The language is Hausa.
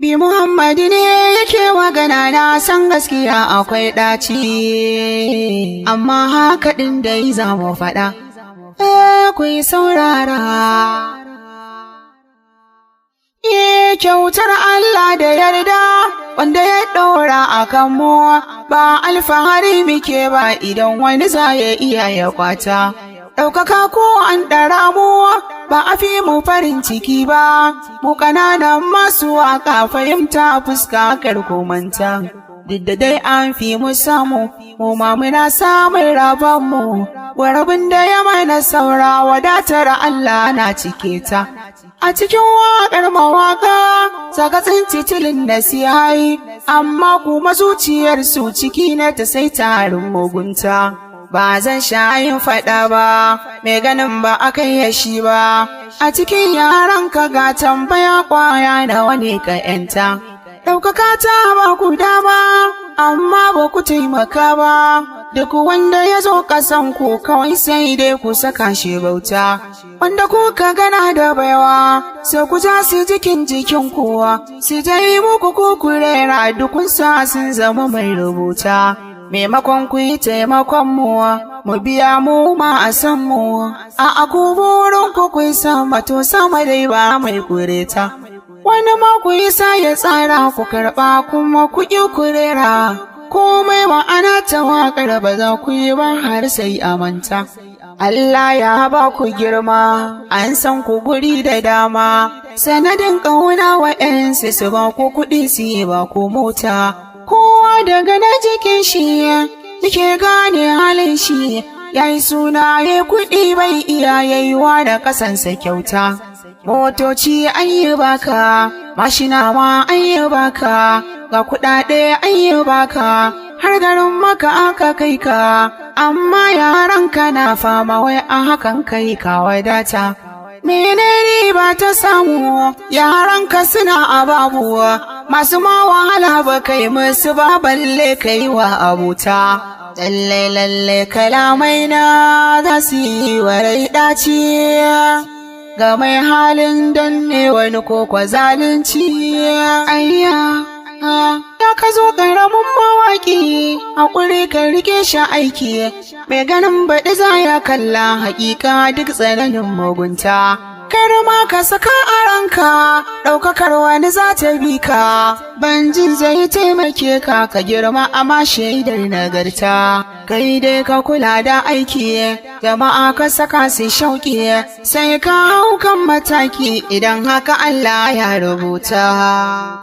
Bi Muhammadu ne yake magana, na san gaskiya akwai ɗaci, amma haka ɗin dai za mu faɗa, ku yi saurara. Kyautar Allah da yarda wanda ya ɗora a kanmu, ba alfahari muke ba idan wani za ya iya ya kwata. Ɗaukaka ko an ɗara mu ba a fi mu farin ciki ba, mu ƙananan masu waƙa fahimta fuska karkomanta. Duk da dai an fi mu samu, mu ma muna samun rabonmu, warabin da ya mana saura wadatar Allah na cike ta. A cikin waƙar mawaƙa, saka titilin nasihai, amma kuma zuciyarsu ciki na ta sai tarin mugunta. Ba zan sha yin faɗa ba, mai ganin ba a kai ya shi ba, a cikin yaran ka ga tambaya ƙwaya na wani ka ‘yanta. Ɗaukaka ta ba ku dama, amma ba ku taimaka ba, duk wanda ya zo ƙasan ku kawai sai dai ku saka shi bauta. Wanda kuka gana da baiwa, sai ku ja su jikin kowa, su dai muku kukurera dukun sa sun zama mai rubuta. Maimakon ku yi taimakon mu biya mu ma a san mu, a ku burin ku yi sama to sama dai ba mai kureta. Wani ma ku yi sa ya tsara ku karɓa kuma ku ƙi kurera, komai ma'ana ta waƙar ba za ku yi ba har sai a manta. Allah ya ba ku girma, an san ku guri da dama, sanadin ƙauna wa'yansu su ba ku kuɗi su yi ba ku mota. Kowa daga na jikin shi nake gane halin shi, yayi suna ya kuɗi bai iya yayiwa da kasansa kyauta. Motoci an yi baka, mashina ma an yi baka, ga kuɗaɗe an yi baka, har garin maka aka kai ka, amma yaranka na fama wai a hakan kai ka wadata. Menene ba ta samu yaranka suna ababuwa, masu ma wahala ba kai musu ba balle kai wa abuta. Lalle kalamai na za su yi wa rai ɗaci, ga mai halin danne wani ko kwa zalunci. Ayya ya ka zo ƙaramin mawaƙi, haƙuri ka rike shi aiki, mai ganin baɗi za ya kalla haƙiƙa duk tsananin mugunta. Kar ma ka saka a ranka, ɗaukakar wani za ta bi ka, banjin zai taimake ka ka girma amma shaidar nagarta. Kai dai ka kula da aiki, jama'a ka saka su shauƙi, sai ka hau kan mataki idan haka Allah ya rubuta.